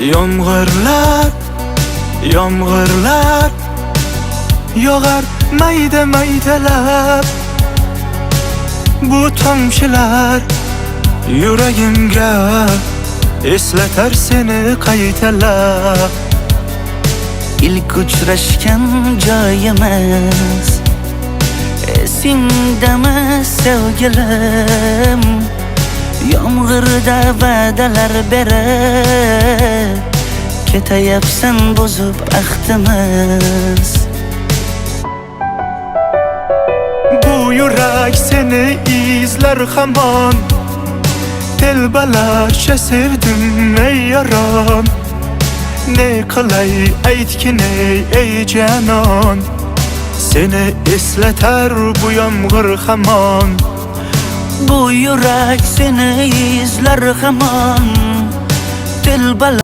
Yomg'irlar, yomg'irlar yog'ar mayda maydalab. Bu tomchilar yuragimga eslatar seni qaytalab. İlk uchrashgan joyimiz esingdami sevgilim? Yomg'irda va'dalar berib ketayapsan buzib ahdimiz. Bu yurak seni izler hamon. Telbalarcha sevdim ey yaron. Ne qilay aytgin ey canon. Seni eslatar bu yomg'ir hamon. Bu yurak seni izler hamon. Dilbala